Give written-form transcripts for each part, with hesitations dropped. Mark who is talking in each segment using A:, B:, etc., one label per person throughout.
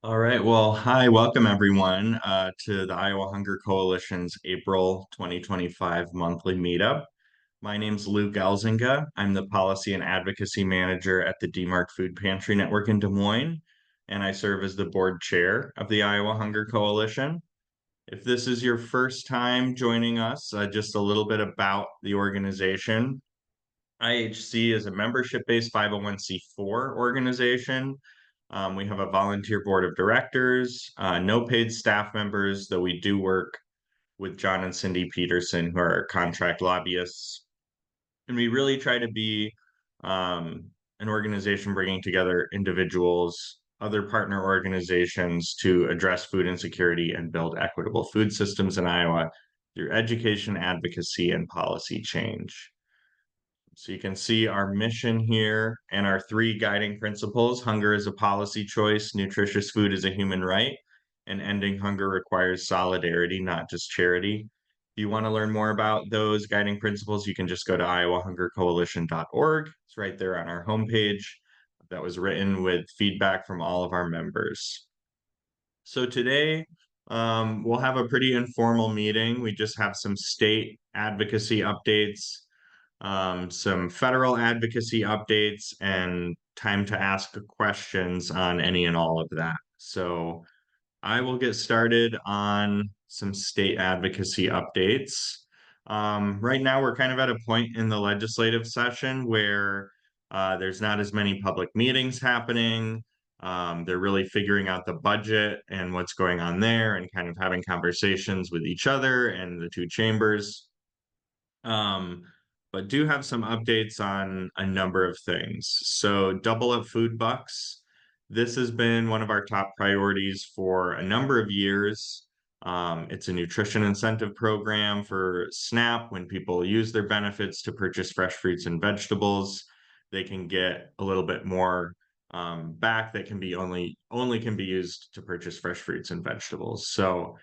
A: All right. Well, hi, welcome everyone to the Iowa Hunger Coalition's April 2025 monthly meetup. My name's Luke Elzinga. I'm the Policy and Advocacy Manager at the DMARC Food Pantry Network in Des Moines, and I serve as the board chair of the Iowa Hunger Coalition. If this is your first time joining us, just a little bit about the organization. IHC is a membership-based 501c4 organization. We have a volunteer board of directors, no paid staff members, though we do work with John and Cindy Peterson, who are our contract lobbyists. And we really try to be an organization bringing together individuals, other partner organizations to address food insecurity and build equitable food systems in Iowa through education, advocacy, and policy change. So you can see our mission here and our three guiding principles. Hunger is a policy choice, nutritious food is a human right, and ending hunger requires solidarity, not just charity. If you want to learn more about those guiding principles, you can just go to iowahungercoalition.org. It's right there on our homepage. That was written with feedback from all of our members. So today, we'll have a pretty informal meeting. We just have some state advocacy updates, some federal advocacy updates, and time to ask questions on any and all of that. So I will get started on some state advocacy updates. Right now, we're kind of at a point in the legislative session where there's not as many public meetings happening. They're really figuring out the budget and what's going on there and kind of having conversations with each other and the two chambers. Um, but do have some updates on a number of things. So double up food bucks. This has been one of our top priorities for a number of years. It's a nutrition incentive program for SNAP. When people use their benefits to purchase fresh fruits and vegetables, they can get a little bit more back that can be only can be used to purchase fresh fruits and vegetables. So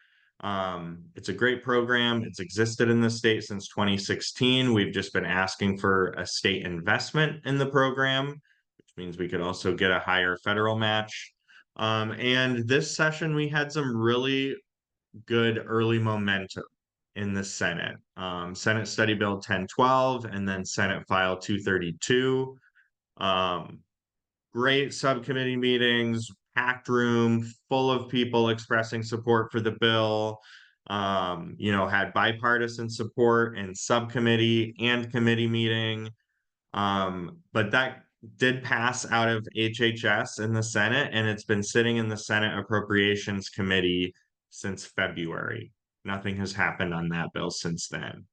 A: it's a great program. It's existed in the state since 2016. We've just been asking for a state investment in the program, which means we could also get a higher federal match. And this session, we had some really good early momentum in the Senate. Senate Study Bill 1012 and then Senate File 232. Um, Great subcommittee meetings, packed room, full of people expressing support for the bill. Had bipartisan support in subcommittee and committee meeting. But that did pass out of HHS in the Senate, and it's been sitting in the Senate Appropriations Committee since February. Nothing has happened on that bill since then.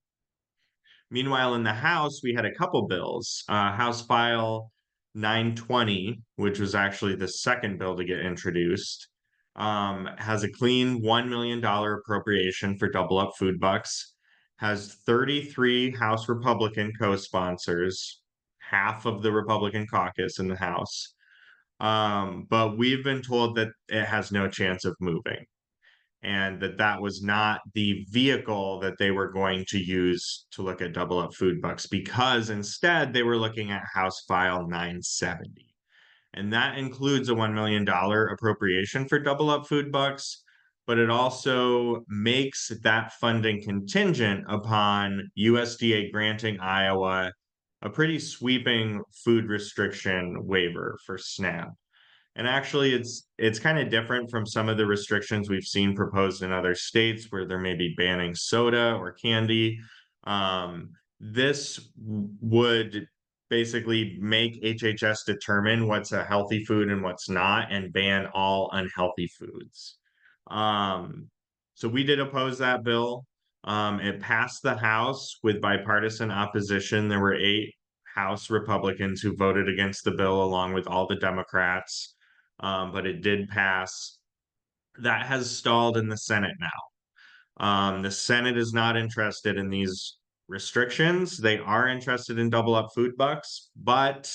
A: Meanwhile, in the House, we had a couple bills. House File 920, which was actually the second bill to get introduced, has a clean $1 million appropriation for double up food bucks, has 33 House Republican co-sponsors, half of the Republican caucus in the House. But we've been told that it has no chance of moving, and that was not the vehicle that they were going to use to look at double up food bucks, because instead they were looking at House File 970. And that includes a $1 million appropriation for double up food bucks, but it also makes that funding contingent upon USDA granting Iowa a pretty sweeping food restriction waiver for SNAP. And actually, it's kind of different from some of the restrictions we've seen proposed in other states where they're maybe banning soda or candy. This would basically make HHS determine what's a healthy food and what's not, and ban all unhealthy foods. So we did oppose that bill. It passed the House with bipartisan opposition. There were 8 House Republicans who voted against the bill, along with all the Democrats. But it did pass. That has stalled in the Senate now. The Senate is not interested in these restrictions. They are interested in double up food bucks, but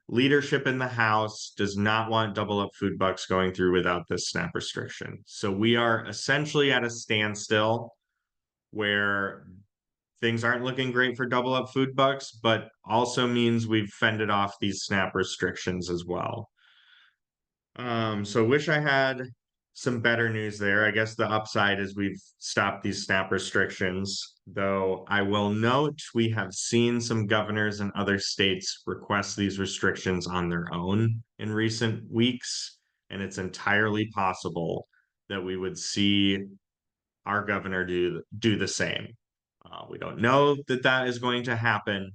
A: leadership in the House does not want double up food bucks going through without this SNAP restriction. So we are essentially at a standstill where things aren't looking great for double up food bucks, but also means we've fended off these SNAP restrictions as well. So wish I had some better news there. I guess the upside is we've stopped these SNAP restrictions, though I will note we have seen some governors in other states request these restrictions on their own in recent weeks, and it's entirely possible that we would see our governor do the same. We don't know that that is going to happen,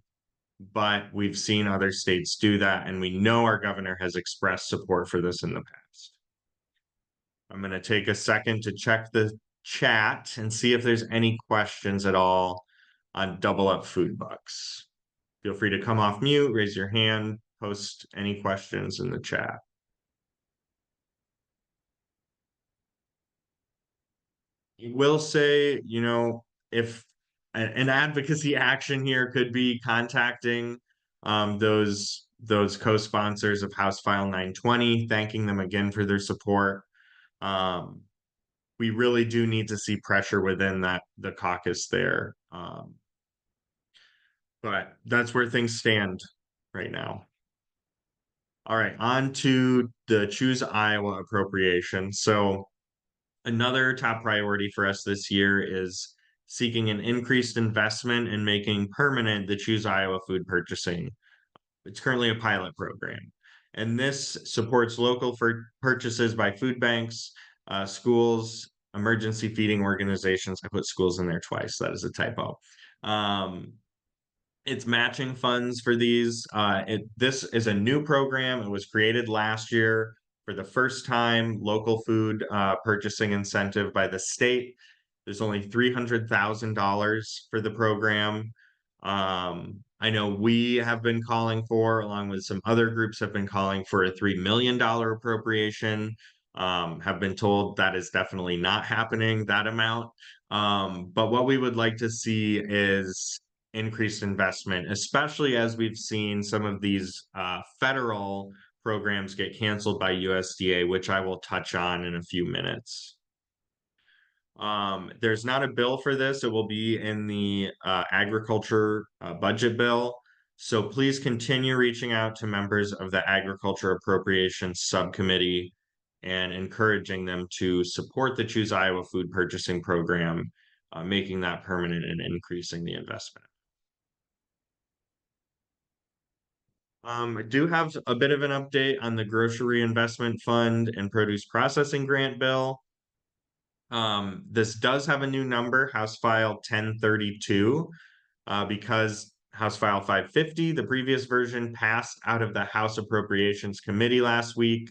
A: but we've seen other states do that, and we know our governor has expressed support for this in the past. I'm going to take a second to check the chat and see if there's any questions at all on double up food bucks. Feel free to come off mute, raise your hand, post any questions in the chat. Will say, if an advocacy action here could be contacting those co-sponsors of House File 920, thanking them again for their support. We really do need to see pressure within the caucus there. But that's where things stand right now. All right, on to the Choose Iowa appropriation. So another top priority for us this year is seeking an increased investment in making permanent the Choose Iowa food purchasing. It's currently a pilot program, and this supports local purchases by food banks, schools, emergency feeding organizations. I put schools in there twice. That is a typo. It's matching funds for these. This is a new program. It was created last year for the first time. Local food purchasing incentive by the state. There's only $300,000 for the program. I know we have been calling for, along with some other groups, have been calling for a $3 million appropriation. Have been told that is definitely not happening, that amount. But what we would like to see is increased investment, especially as we've seen some of these federal programs get canceled by USDA, which I will touch on in a few minutes. There's not a bill for this. It will be in the agriculture budget bill. So please continue reaching out to members of the Agriculture Appropriations Subcommittee and encouraging them to support the Choose Iowa Food Purchasing Program, making that permanent and increasing the investment. I do have a bit of an update on the Grocery Investment Fund and Produce Processing Grant Bill. This does have a new number, House File 1032, because House File 550, the previous version, passed out of the House Appropriations Committee last week.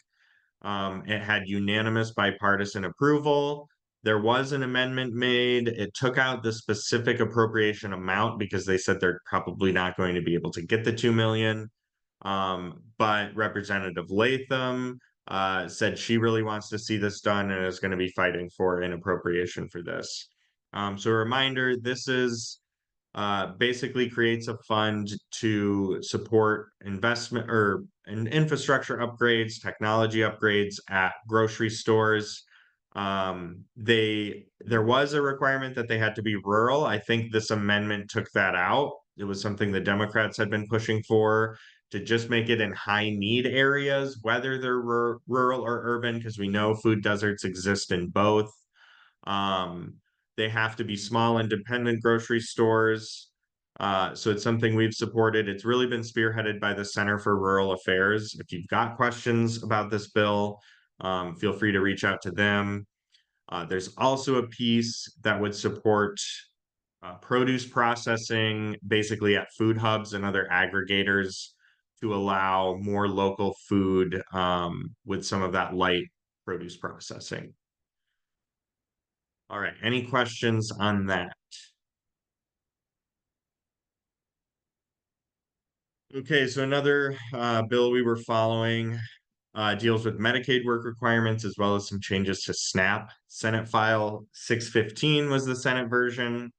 A: It had unanimous bipartisan approval. There was an amendment made. It took out the specific appropriation amount because they said they're probably not going to be able to get the 2 million. But Representative Latham said she really wants to see this done and is going to be fighting for an appropriation for this. So a reminder, this is basically creates a fund to support investment or infrastructure upgrades, technology upgrades at grocery stores. There was a requirement that they had to be rural. I think this amendment took that out. It was something the Democrats had been pushing for to just make it in high need areas, whether they're rural or urban, because we know food deserts exist in both. They have to be small independent grocery stores. So it's something we've supported. It's really been spearheaded by the Center for Rural Affairs. If you've got questions about this bill, feel free to reach out to them. There's also a piece that would support produce processing, basically at food hubs and other aggregators to allow more local food with some of that light produce processing. All right, any questions on that? Okay, so another bill we were following deals with Medicaid work requirements as well as some changes to SNAP. Senate File 615 was the Senate version.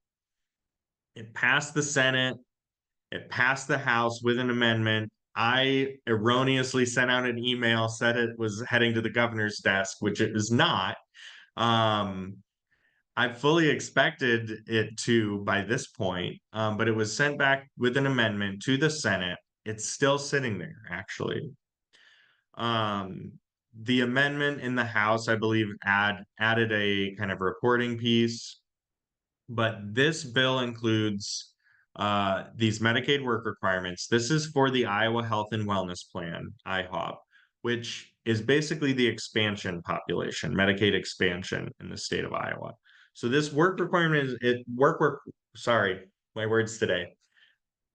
A: It passed the Senate. It passed the House with an amendment. I erroneously sent out an email, said it was heading to the governor's desk, which it is not. I fully expected it to by this point, but it was sent back with an amendment to the Senate. It's still sitting there, actually. The amendment in the House, I believe, added a kind of reporting piece, but this bill includes these Medicaid work requirements. This is for the Iowa Health and Wellness Plan, IHOP, which is basically the expansion population, Medicaid expansion in the state of Iowa. So this work requirement is sorry, my words today.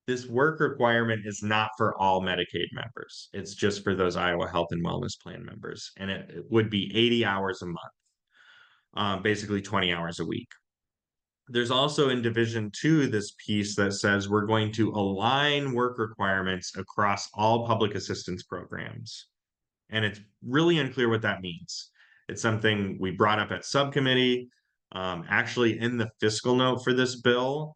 A: This work requirement is not for all Medicaid members. It's just for those Iowa Health and Wellness Plan members. And it would be 80 hours a month, basically 20 hours a week. There's also in Division 2 this piece that says we're going to align work requirements across all public assistance programs. And it's really unclear what that means. It's something we brought up at subcommittee. Actually, in the fiscal note for this bill,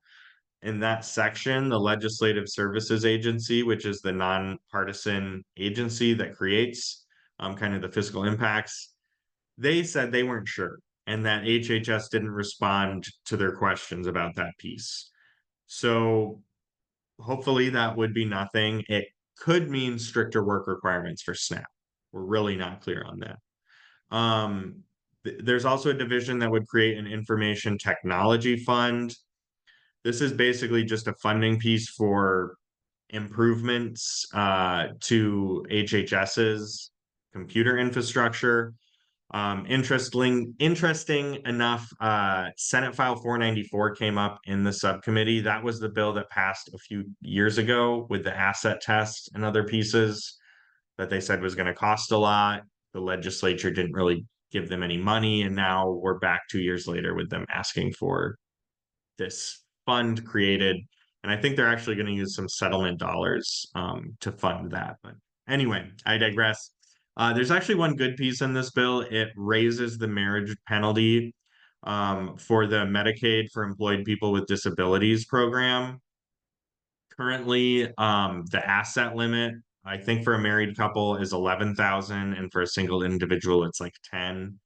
A: in that section, the Legislative Services Agency, which is the nonpartisan agency that creates kind of the fiscal impacts, they said they weren't sure and that HHS didn't respond to their questions about that piece. So hopefully that would be nothing. It could mean stricter work requirements for SNAP. We're really not clear on that. There's also a division that would create an information technology fund. This is basically just a funding piece for improvements to HHS's computer infrastructure. Interesting enough, Senate File 494 came up in the subcommittee. That was the bill that passed a few years ago with the asset test and other pieces that they said was going to cost a lot. The legislature didn't really give them any money, and now we're back 2 years later with them asking for this fund created. And I think they're actually going to use some settlement dollars to fund that. But anyway, I digress. There's actually one good piece in this bill. It raises the marriage penalty for the Medicaid for Employed People with Disabilities program. Currently, the asset limit, I think for a married couple is 11,000, and for a single individual, it's like 10.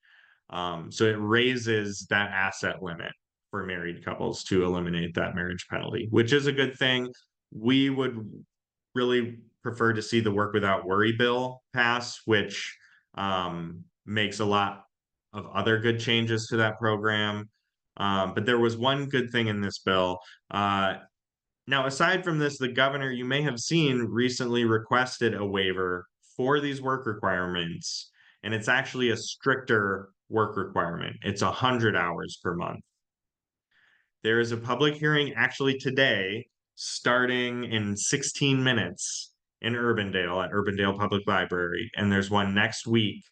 A: So it raises that asset limit for married couples to eliminate that marriage penalty, which is a good thing. We would really prefer to see the work without worry bill pass, which makes a lot of other good changes to that program. But there was one good thing in this bill. Now, aside from this, the governor, you may have seen, recently requested a waiver for these work requirements, and it's actually a stricter work requirement. It's 100 hours per month. There is a public hearing actually today, starting in 16 minutes in Urbandale at Urbandale Public Library, and there's one next week,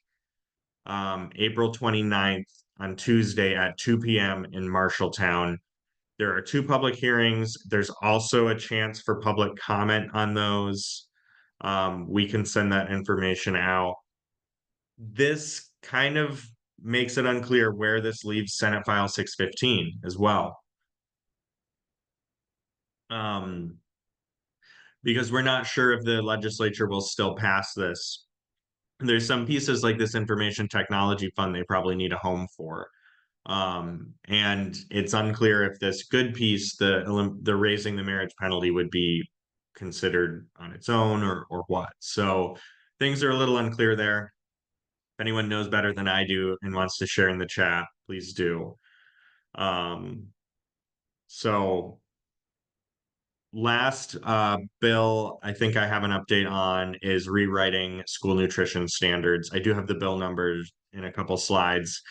A: April 29th on Tuesday at 2 p.m. in Marshalltown. There are two public hearings. There's also a chance for public comment on those. We can send that information out. This kind of makes it unclear where this leaves Senate File 615 as well. Because we're not sure if the legislature will still pass this. There's some pieces like this information technology fund they probably need a home for. And it's unclear if this good piece, the raising the marriage penalty, would be considered on its own or what. So things are a little unclear there. If anyone knows better than I do and wants to share in the chat, please do. So last bill I think I have an update on is rewriting school nutrition standards. I do have the bill numbers in a couple slides.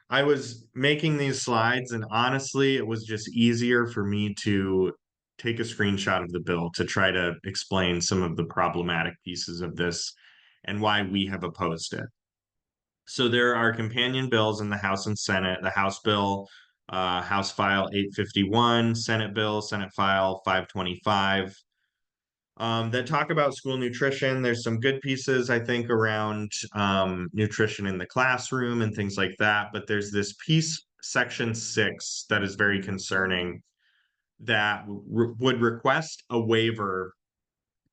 A: I was making these slides, and honestly, it was just easier for me to take a screenshot of the bill to try to explain some of the problematic pieces of this and why we have opposed it. So there are companion bills in the House and Senate. The House bill, House File 851, Senate bill, Senate File 525, that talk about school nutrition. There's some good pieces, I think, around nutrition in the classroom and things like that. But there's this piece, Section 6, that is very concerning, that would request a waiver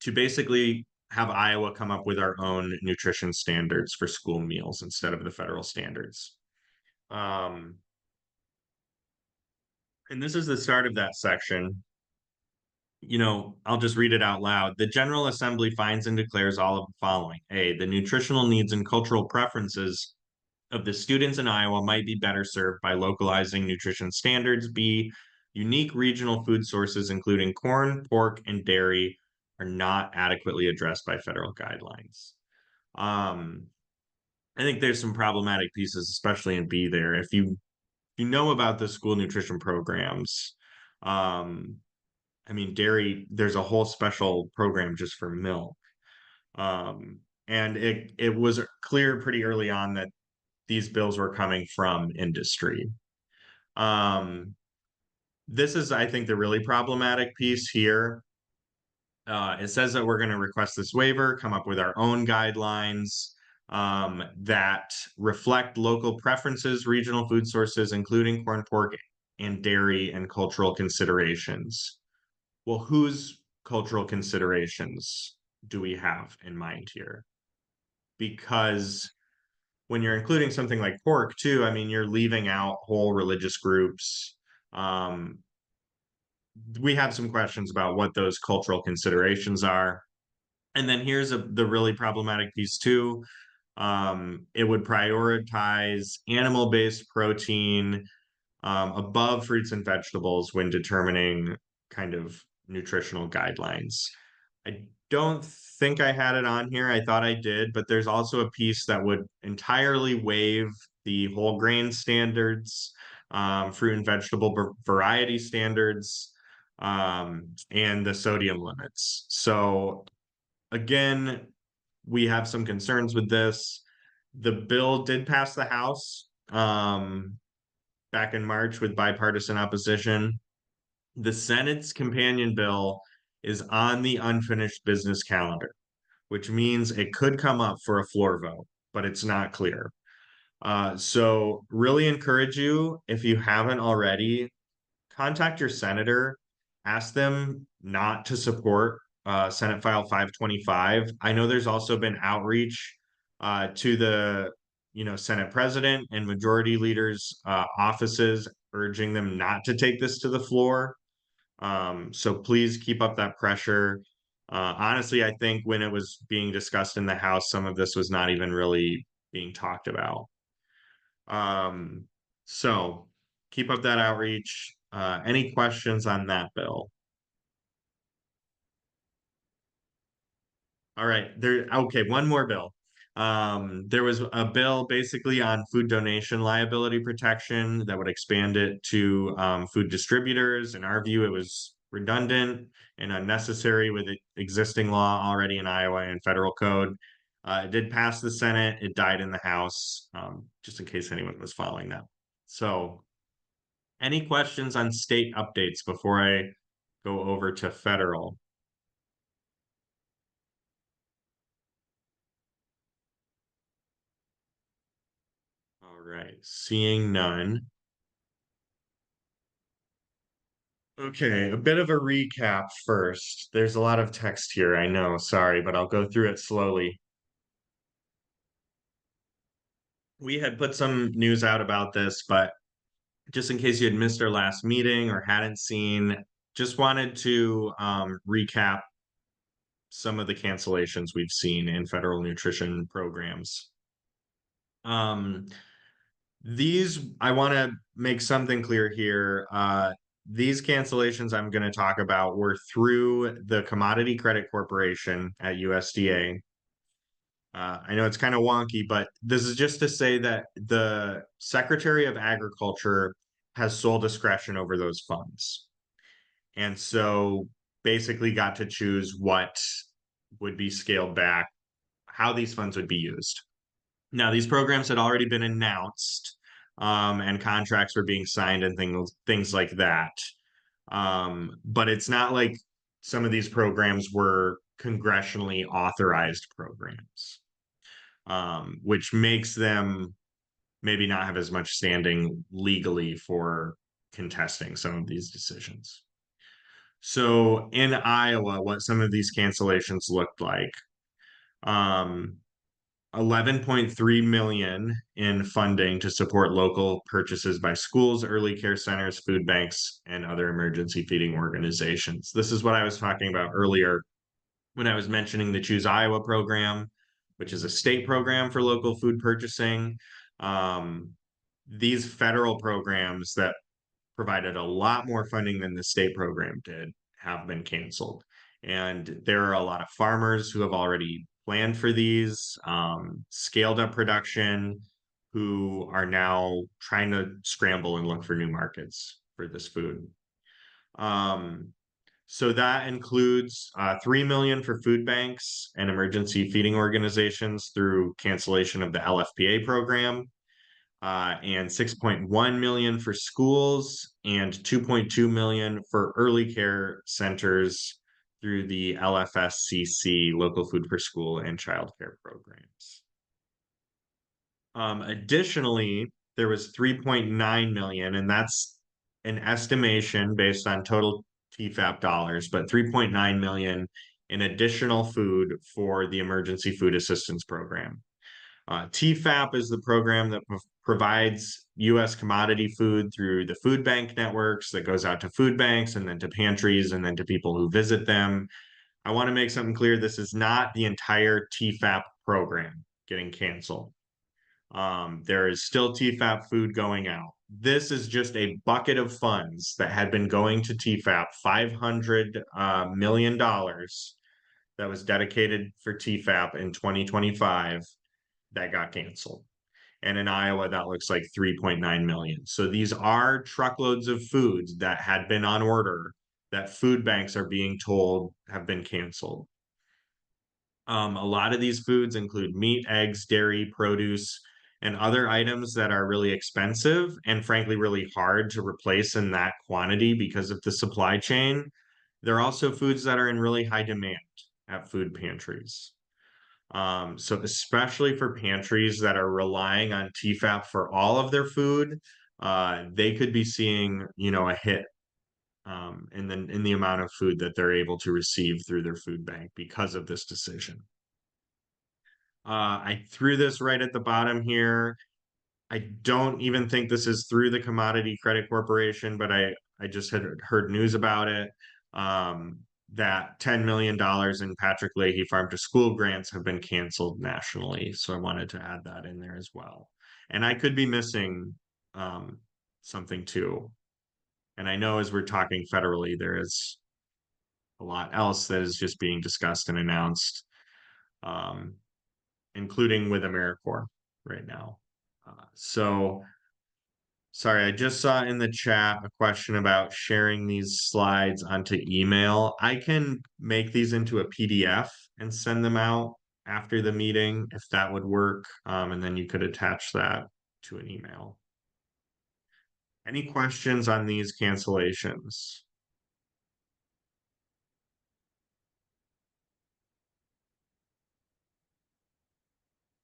A: to basically have Iowa come up with our own nutrition standards for school meals instead of the federal standards. And this is the start of that section. I'll just read it out loud. The General Assembly finds and declares all of the following. A, the nutritional needs and cultural preferences of the students in Iowa might be better served by localizing nutrition standards. B, unique regional food sources, including corn, pork, and dairy, are not adequately addressed by federal guidelines. Um, I think there's some problematic pieces, especially in B there. If you know about the school nutrition programs, um, I mean, dairy, there's a whole special program just for milk. And it was clear pretty early on that these bills were coming from industry. Um, this is, I think, the really problematic piece here. It says that we're going to request this waiver, come up with our own guidelines that reflect local preferences, regional food sources, including corn, pork, and dairy, and cultural considerations. Well, whose cultural considerations do we have in mind here? Because when you're including something like pork too, I mean, you're leaving out whole religious groups. Um, we have some questions about what those cultural considerations are. And then here's the really problematic piece too. It would prioritize animal-based protein above fruits and vegetables when determining kind of nutritional guidelines. I don't think I had it on here. I thought I did, but there's also a piece that would entirely waive the whole grain standards, fruit and vegetable variety standards, and the sodium limits. So again, we have some concerns with this. The bill did pass the House back in March with bipartisan opposition. The Senate's companion bill is on the unfinished business calendar, which means it could come up for a floor vote, but it's not clear. So really encourage you, if you haven't already, contact your senator, ask them not to support Senate File 525. I know there's also been outreach to the Senate President and Majority Leaders' offices urging them not to take this to the floor. So please keep up that pressure. Honestly, I think when it was being discussed in the House, some of this was not even really being talked about. Um, so keep up that outreach. Any questions on that bill? All right, okay, one more bill. There was a bill basically on food donation liability protection that would expand it to food distributors. In our view, it was redundant and unnecessary with existing law already in Iowa and federal code. It did pass the Senate, it died in the House, just in case anyone was following that. So, any questions on state updates before I go over to federal? All right, seeing none. Okay, a bit of a recap first. There's a lot of text here, I know, sorry, but I'll go through it slowly. We had put some news out about this, but just in case you had missed our last meeting or hadn't seen, just wanted to recap some of the cancellations we've seen in federal nutrition programs. Um, I want to make something clear here. These cancellations I'm going to talk about were through the Commodity Credit Corporation at USDA. I know it's kind of wonky, but this is just to say that the Secretary of Agriculture has sole discretion over those funds. And so basically got to choose what would be scaled back, how these funds would be used. Now, these programs had already been announced, and contracts were being signed and things like that. But it's not like some of these programs were congressionally authorized programs, which makes them maybe not have as much standing legally for contesting some of these decisions. So in Iowa, what some of these cancellations looked like. Um, 11.3 million in funding to support local purchases by schools, early care centers, food banks, and other emergency feeding organizations. This is what I was talking about earlier when I was mentioning the Choose Iowa program, which is a state program for local food purchasing. Um, these federal programs that provided a lot more funding than the state program did have been canceled. And there are a lot of farmers who have already planned for these, scaled up production, who are now trying to scramble and look for new markets for this food. Um, so that includes 3 million for food banks and emergency feeding organizations through cancellation of the LFPA program, and 6.1 million for schools and 2.2 million for early care centers through the LFSCC, Local Food for School and Child Care programs. Additionally, there was 3.9 million, and that's an estimation based on total TFAP dollars, but 3.9 million in additional food for the Emergency Food Assistance Program. TFAP is the program that provides U.S. commodity food through the food bank networks that goes out to food banks and then to pantries and then to people who visit them. I want to make something clear. This is not the entire TFAP program getting canceled. There is still TFAP food going out. This is just a bucket of funds that had been going to TFAP, $500 million that was dedicated for TFAP in 2025 that got canceled. And in Iowa, that looks like 3.9 million. So these are truckloads of foods that had been on order that food banks are being told have been canceled. A lot of these foods include meat, eggs, dairy, produce, and other items that are really expensive and frankly really hard to replace in that quantity because of the supply chain. They're also foods that are in really high demand at food pantries. So especially for pantries that are relying on TFAP for all of their food, they could be seeing, a hit in the amount of food that they're able to receive through their food bank because of this decision. I threw this right at the bottom here. I don't even think this is through the Commodity Credit Corporation, but I just had heard news about it. That $10 million in Patrick Leahy Farm to School grants have been canceled nationally. So I wanted to add that in there as well. And I could be missing something too. And I know as we're talking federally, there is a lot else that is just being discussed and announced, um, including with AmeriCorps right now. So sorry, I just saw in the chat a question about sharing these slides onto email. I can make these into a PDF and send them out after the meeting if that would work. And then you could attach that to an email. Any questions on these cancellations?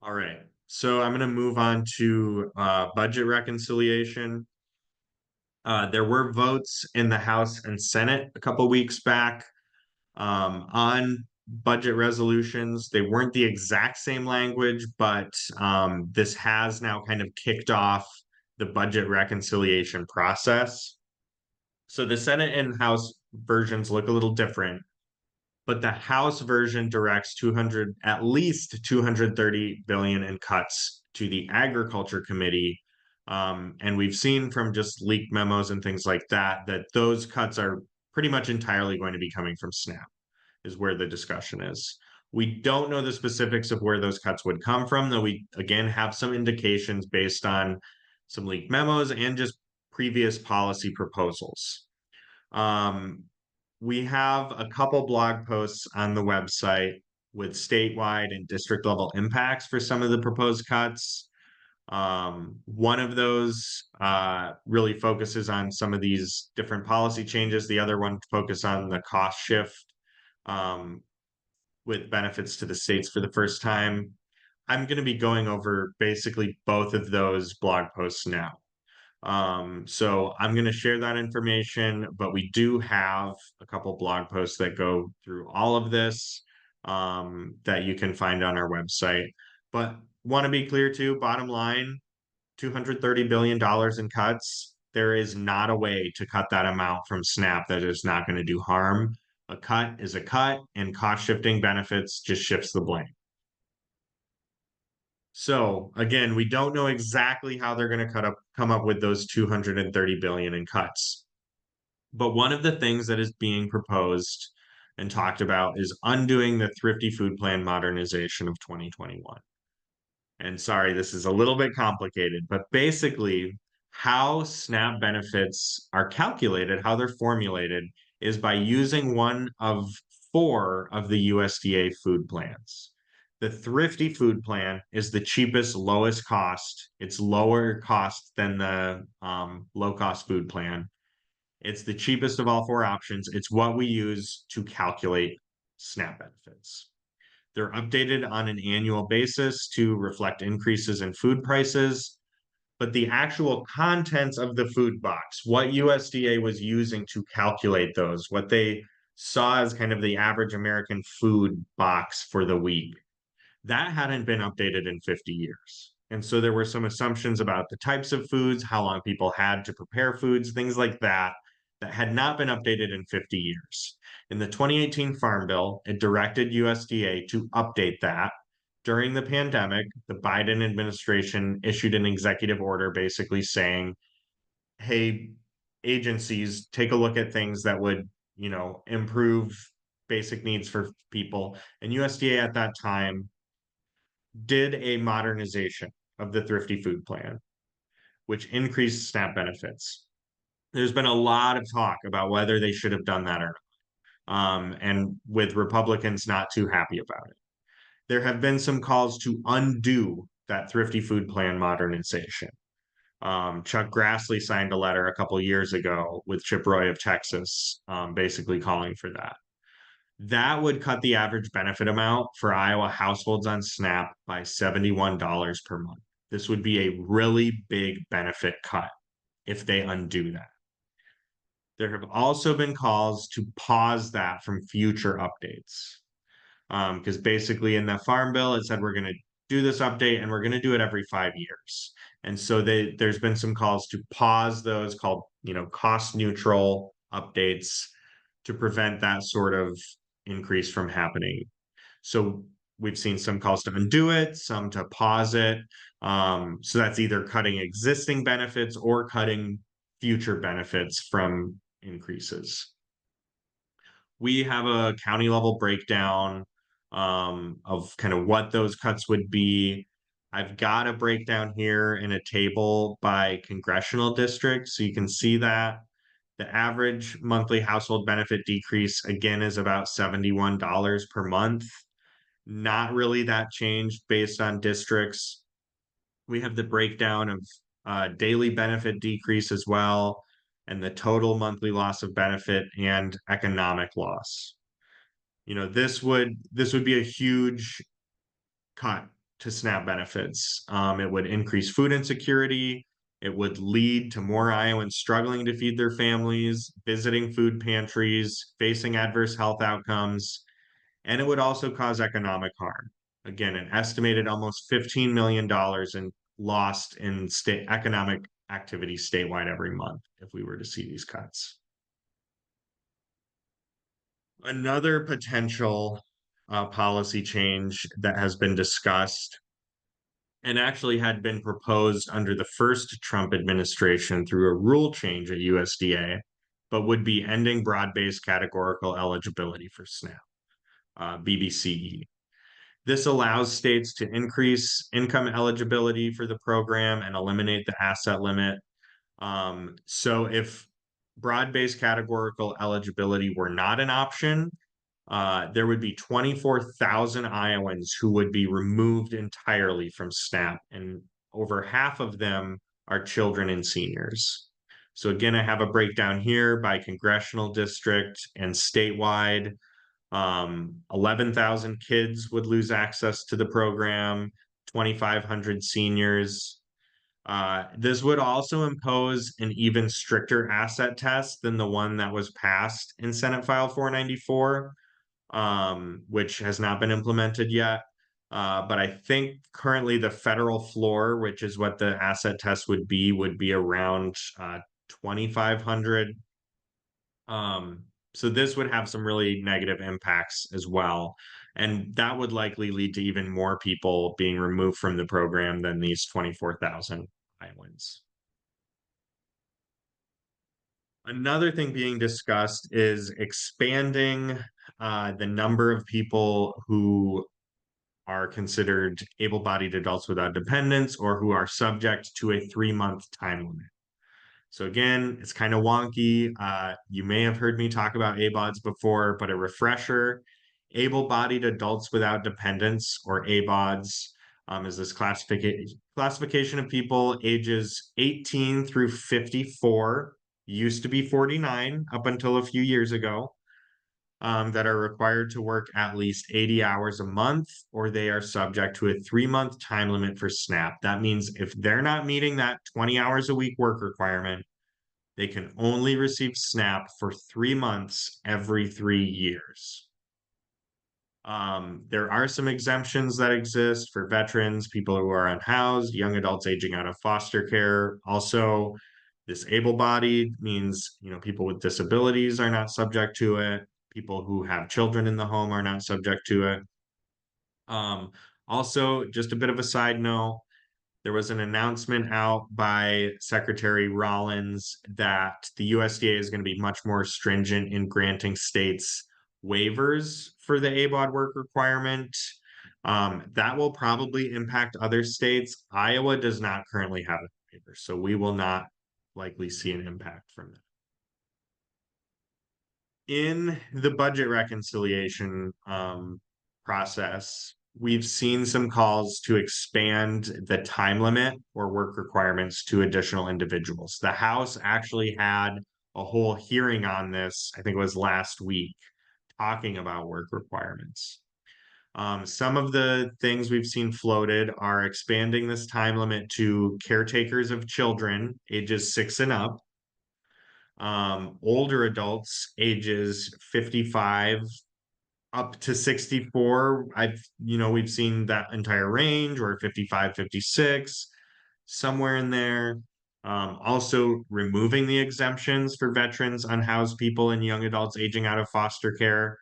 A: All right, so I'm going to move on to budget reconciliation. There were votes in the House and Senate a couple weeks back on budget resolutions. They weren't the exact same language, but this has now kind of kicked off the budget reconciliation process. So the Senate and House versions look a little different, but the House version directs at least 230 billion in cuts to the Agriculture Committee. And we've seen from just leaked memos and things like that, that those cuts are pretty much entirely going to be coming from SNAP, is where the discussion is. We don't know the specifics of where those cuts would come from, though we again have some indications based on some leaked memos and just previous policy proposals. We have a couple blog posts on the website with statewide and district level impacts for some of the proposed cuts. One of those really focuses on some of these different policy changes. The other one focuses on the cost shift with benefits to the states for the first time. I'm going to be going over basically both of those blog posts now. So I'm going to share that information, but we do have a couple blog posts that go through all of this that you can find on our website. But want to be clear too, bottom line, $230 billion in cuts. There is not a way to cut that amount from SNAP that is not going to do harm. A cut is a cut, and cost shifting benefits just shifts the blame. So again, we don't know exactly how they're going to come up with those 230 billion in cuts. But one of the things that is being proposed and talked about is undoing the Thrifty Food Plan modernization of 2021. And sorry, this is a little bit complicated, but basically, how SNAP benefits are calculated, how they're formulated, is by using one of four of the USDA food plans. The Thrifty Food Plan is the cheapest, lowest cost. It's lower cost than the low cost food plan. It's the cheapest of all four options. It's what we use to calculate SNAP benefits. They're updated on an annual basis to reflect increases in food prices, but the actual contents of the food box, what USDA was using to calculate those, what they saw as kind of the average American food box for the week, that hadn't been updated in 50 years. And so there were some assumptions about the types of foods, how long people had to prepare foods, things like that, that had not been updated in 50 years. In the 2018 Farm Bill, it directed USDA to update that. During the pandemic, the Biden administration issued an executive order basically saying, hey, agencies, take a look at things that would, improve basic needs for people. And USDA at that time did a modernization of the Thrifty Food Plan, which increased SNAP benefits. There's been a lot of talk about whether they should have done that or not, and with Republicans not too happy about it. There have been some calls to undo that Thrifty Food Plan modernization. Chuck Grassley signed a letter a couple years ago with Chip Roy of Texas, basically calling for that. That would cut the average benefit amount for Iowa households on SNAP by $71 per month. This would be a really big benefit cut if they undo that. There have also been calls to pause that from future updates. Because basically in the Farm Bill, it said we're going to do this update and we're going to do it every 5 years. And so there's been some calls to pause those called, cost neutral updates to prevent that sort of increase from happening. So we've seen some calls to undo it, some to pause it. So that's either cutting existing benefits or cutting future benefits from increases. We have a county level breakdown of kind of what those cuts would be. I've got a breakdown here in a table by congressional district, so you can see that. The average monthly household benefit decrease, again, is about $71 per month. Not really that changed based on districts. We have the breakdown of daily benefit decrease as well, and the total monthly loss of benefit and economic loss. This would be a huge cut to SNAP benefits. It would increase food insecurity. It would lead to more Iowans struggling to feed their families, visiting food pantries, facing adverse health outcomes, and it would also cause economic harm. Again, an estimated almost $15 million in lost in state economic activity statewide every month if we were to see these cuts. Another potential policy change that has been discussed and actually had been proposed under the first Trump administration through a rule change at USDA, but would be ending broad-based categorical eligibility for SNAP, BBCE. This allows states to increase income eligibility for the program and eliminate the asset limit. So if broad-based categorical eligibility were not an option, there would be 24,000 Iowans who would be removed entirely from SNAP, and over half of them are children and seniors. So again, I have a breakdown here by congressional district and statewide. 11,000 kids would lose access to the program, 2,500 seniors. This would also impose an even stricter asset test than the one that was passed in Senate File 494, which has not been implemented yet. But I think currently the federal floor, which is what the asset test would be around 2,500. So this would have some really negative impacts as well. And that would likely lead to even more people being removed from the program than these 24,000 islands. Another thing being discussed is expanding the number of people who are considered able-bodied adults without dependents or who are subject to a 3-month time limit. So again, it's kind of wonky. You may have heard me talk about ABODs before, but a refresher, able-bodied adults without dependents, or ABODs, is this classification of people ages 18 through 54, used to be 49 up until a few years ago, that are required to work at least 80 hours a month, or they are subject to a 3-month time limit for SNAP. That means if they're not meeting that 20 hours a week work requirement, they can only receive SNAP for 3 months every 3 years. There are some exemptions that exist for veterans, people who are unhoused, young adults aging out of foster care. Also, this able-bodied means, people with disabilities are not subject to it. People who have children in the home are not subject to it. Also, just a bit of a side note, there was an announcement out by Secretary Rollins that the USDA is going to be much more stringent in granting states waivers for the ABOD work requirement. That will probably impact other states. Iowa does not currently have a waiver, so we will not likely see an impact from that. In the budget reconciliation process, we've seen some calls to expand the time limit or work requirements to additional individuals. The House actually had a whole hearing on this, I think it was last week, talking about work requirements. Some of the things we've seen floated are expanding this time limit to caretakers of children ages 6 and up, older adults ages 55 up to 64. We've seen that entire range, or 55, 56, somewhere in there. Also removing the exemptions for veterans, unhoused people, and young adults aging out of foster care.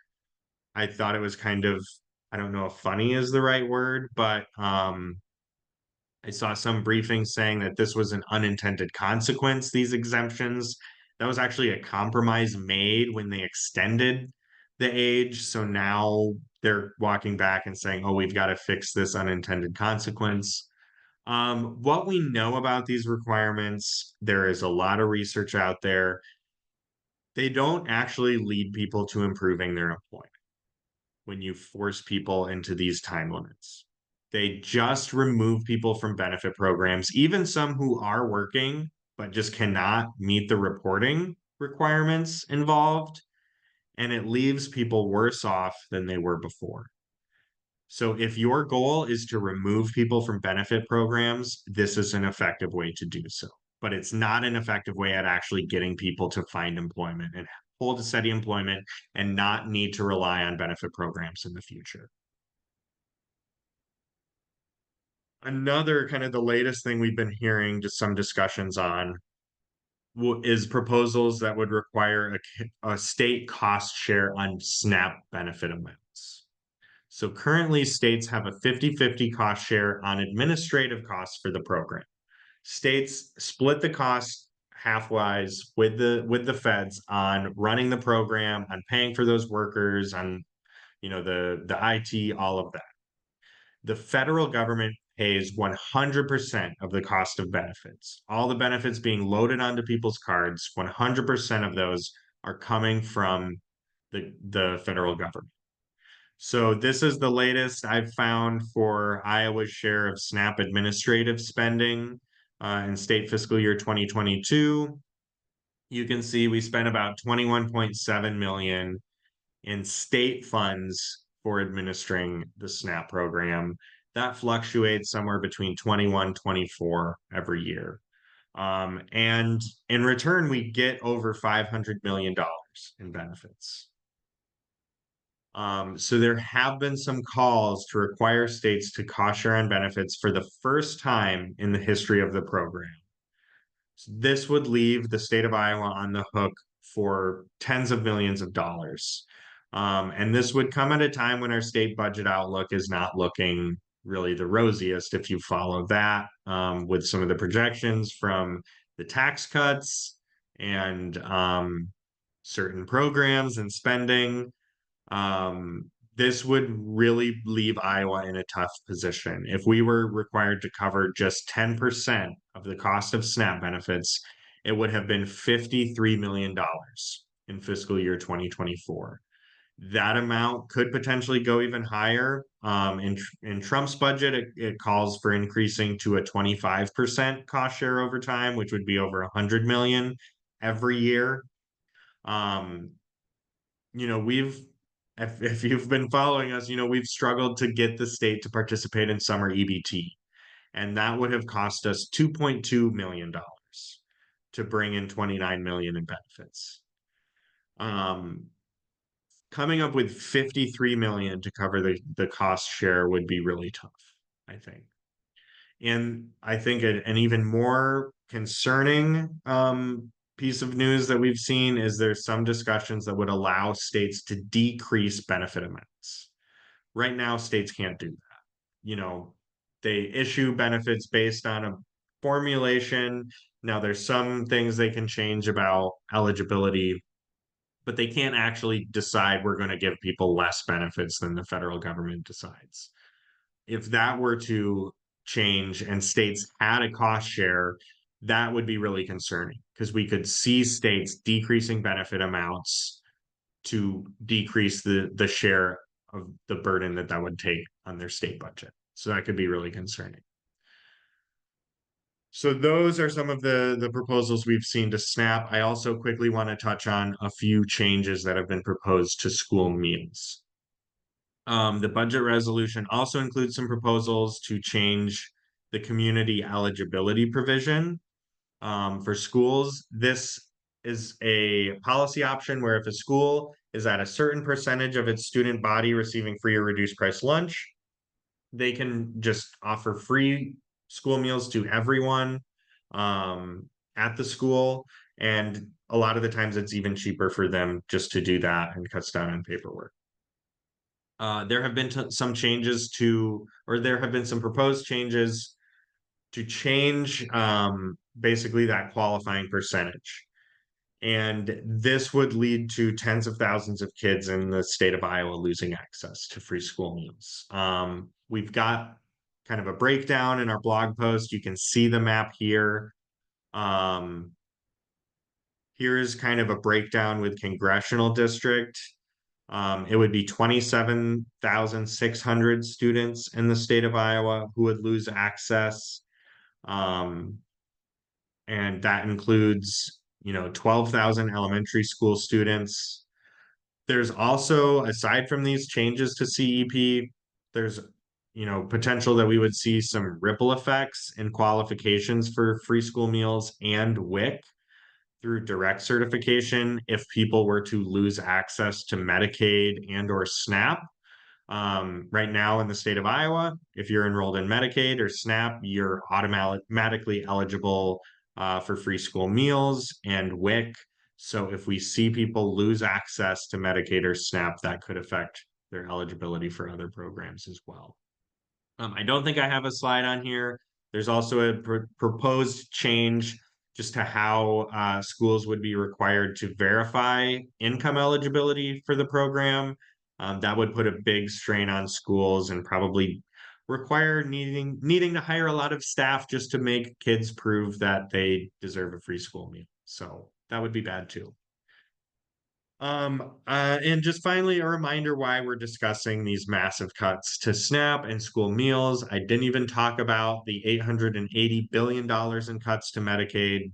A: I thought it was kind of, I don't know if funny is the right word, but I saw some briefings saying that this was an unintended consequence, these exemptions. That was actually a compromise made when they extended the age. So now they're walking back and saying, oh, we've got to fix this unintended consequence. What we know about these requirements, there is a lot of research out there. They don't actually lead people to improving their employment when you force people into these time limits. They just remove people from benefit programs, even some who are working, but just cannot meet the reporting requirements involved. And it leaves people worse off than they were before. So if your goal is to remove people from benefit programs, this is an effective way to do so. But it's not an effective way at actually getting people to find employment and hold a steady employment and not need to rely on benefit programs in the future. Another kind of the latest thing we've been hearing just some discussions on is proposals that would require a state cost share on SNAP benefit amounts. So currently states have a 50-50 cost share on administrative costs for the program. States split the cost halfwise with the feds on running the program, on paying for those workers, on the IT, all of that. The federal government pays 100% of the cost of benefits. All the benefits being loaded onto people's cards, 100% of those are coming from the federal government. So this is the latest I've found for Iowa's share of SNAP administrative spending in state fiscal year 2022. You can see we spent about 21.7 million in state funds for administering the SNAP program. That fluctuates somewhere between 21, 24 every year. And in return, we get over $500 million in benefits. So there have been some calls to require states to cost share on benefits for the first time in the history of the program. This would leave the state of Iowa on the hook for tens of millions of dollars. And this would come at a time when our state budget outlook is not looking really the rosiest, if you follow that, with some of the projections from the tax cuts and certain programs and spending. This would really leave Iowa in a tough position. If we were required to cover just 10% of the cost of SNAP benefits, it would have been $53 million in fiscal year 2024. That amount could potentially go even higher. In Trump's budget, it calls for increasing to a 25% cost share over time, which would be over 100 million every year. Um, we've if you've been following us, we've struggled to get the state to participate in summer EBT, and that would have cost us $2.2 million to bring in 29 million in benefits. Um, Coming up with 53 million to cover the cost share would be really tough, I think. And I think an even more concerning piece of news that we've seen is there's some discussions that would allow states to decrease benefit amounts. Right now, states can't do that. They issue benefits based on a formulation. Now, there's some things they can change about eligibility, but they can't actually decide we're going to give people less benefits than the federal government decides. If that were to change and states had a cost share, that would be really concerning because we could see states decreasing benefit amounts to decrease the share of the burden that would take on their state budget. So that could be really concerning. So those are some of the proposals we've seen to SNAP. I also quickly want to touch on a few changes that have been proposed to school meals. The budget resolution also includes some proposals to change the community eligibility provision for schools. This is a policy option where if a school is at a certain percentage of its student body receiving free or reduced price lunch, they can just offer free school meals to everyone at the school. And a lot of the times it's even cheaper for them just to do that and cuts down on paperwork. There have been some changes or there have been some proposed changes to change basically that qualifying percentage. And this would lead to tens of thousands of kids in the state of Iowa losing access to free school meals. We've got kind of a breakdown in our blog post. You can see the map here. Here is kind of a breakdown with congressional district. It would be 27,600 students in the state of Iowa who would lose access. And that includes, 12,000 elementary school students. There's also, aside from these changes to CEP, there's, potential that we would see some ripple effects in qualifications for free school meals and WIC through direct certification if people were to lose access to Medicaid and or SNAP. Right now in the state of Iowa, if you're enrolled in Medicaid or SNAP, you're automatically eligible for free school meals and WIC. So if we see people lose access to Medicaid or SNAP, that could affect their eligibility for other programs as well. I don't think I have a slide on here. There's also a proposed change just to how schools would be required to verify income eligibility for the program. That would put a big strain on schools and probably require needing to hire a lot of staff just to make kids prove that they deserve a free school meal. So that would be bad too. And just finally, a reminder why we're discussing these massive cuts to SNAP and school meals. I didn't even talk about the $880 billion in cuts to Medicaid.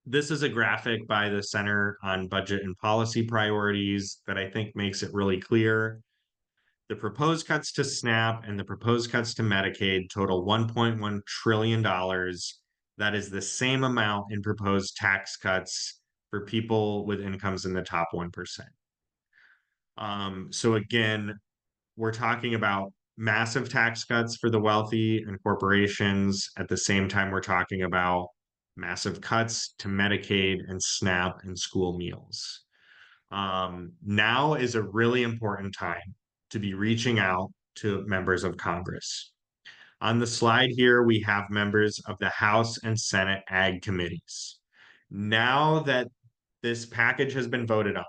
A: This is a graphic by the Center on Budget and Policy Priorities that I think makes it really clear. The proposed cuts to SNAP and the proposed cuts to Medicaid total $1.1 trillion. That is the same amount in proposed tax cuts for people with incomes in the top 1%. So again, we're talking about massive tax cuts for the wealthy and corporations. At the same time, we're talking about massive cuts to Medicaid and SNAP and school meals. Now is a really important time to be reaching out to members of Congress. On the slide here, we have members of the House and Senate Ag committees. Now that this package has been voted on,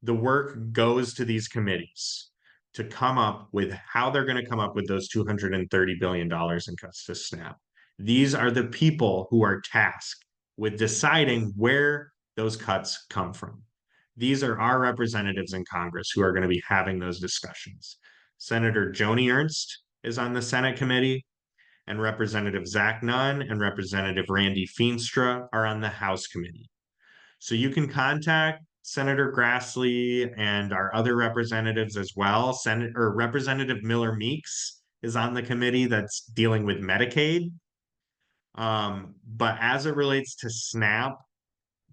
A: the work goes to these committees to come up with how they're going to come up with those $230 billion in cuts to SNAP. These are the people who are tasked with deciding where those cuts come from. These are our representatives in Congress who are going to be having those discussions. Senator Joni Ernst is on the Senate committee, and Representative Zach Nunn and Representative Randy Feenstra are on the House committee. So you can contact Senator Grassley and our other representatives as well. Senator Representative Miller Meeks is on the committee that's dealing with Medicaid. But as it relates to SNAP,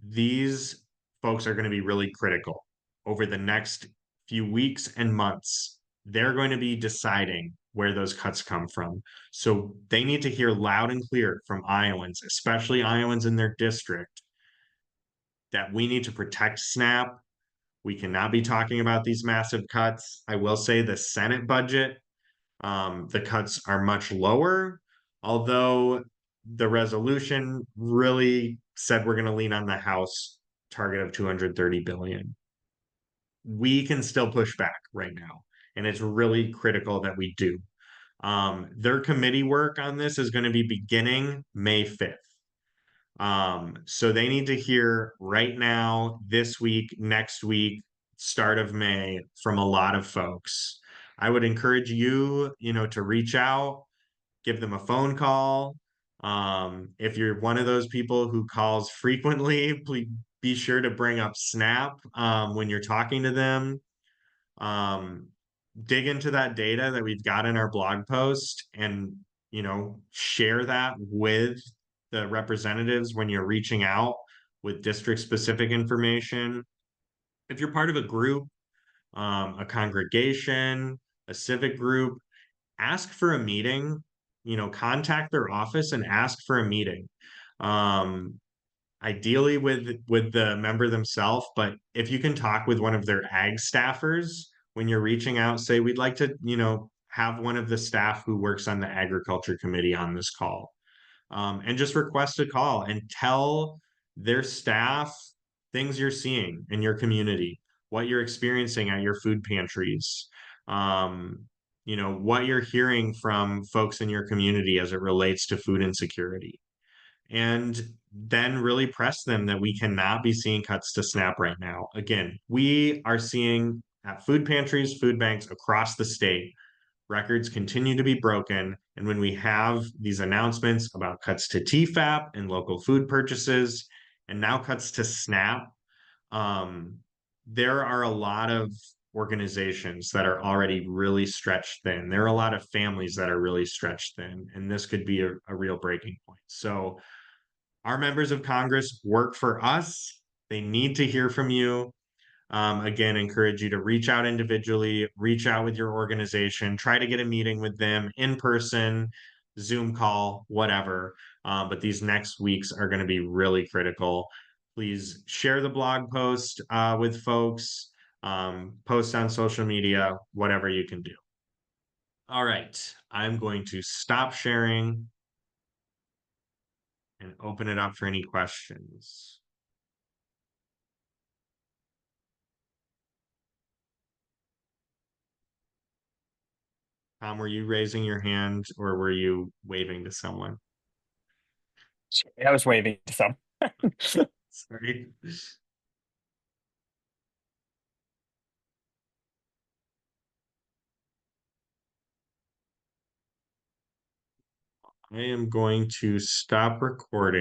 A: these folks are going to be really critical over the next few weeks and months. They're going to be deciding where those cuts come from. So they need to hear loud and clear from Iowans, especially Iowans in their district, that we need to protect SNAP. We cannot be talking about these massive cuts. I will say the Senate budget, the cuts are much lower, although the resolution really said we're going to lean on the House target of 230 billion. We can still push back right now, and it's really critical that we do. Their committee work on this is going to be beginning May 5th. So they need to hear right now, this week, next week, start of May from a lot of folks. I would encourage you, to reach out, give them a phone call. If you're one of those people who calls frequently, please be sure to bring up Snap when you're talking to them. Um, dig into that data that we've got in our blog post and, share that with the representatives when you're reaching out with district specific information. If you're part of a group, a congregation, a civic group, ask for a meeting, contact their office and ask for a meeting. Um, Ideally with the member themselves, but if you can talk with one of their ag staffers when you're reaching out, say we'd like to, have one of the staff who works on the agriculture committee on this call. And just request a call and tell their staff things you're seeing in your community, what you're experiencing at your food pantries, what you're hearing from folks in your community as it relates to food insecurity. And then really press them that we cannot be seeing cuts to SNAP right now. Again, we are seeing at food pantries, food banks across the state, records continue to be broken. And when we have these announcements about cuts to TFAP and local food purchases, and now cuts to SNAP, there are a lot of organizations that are already really stretched thin. There are a lot of families that are really stretched thin, and this could be a real breaking point. So our members of Congress work for us. They need to hear from you. Again, encourage you to reach out individually, reach out with your organization, try to get a meeting with them in person, Zoom call, whatever. But these next weeks are going to be really critical. Please share the blog post with folks, post on social media, whatever you can do. All right, I'm going to stop sharing and open it up for any questions. Tom, were you raising your hand or were you waving to someone?
B: I was waving to some.
A: Sorry. I am going to stop recording.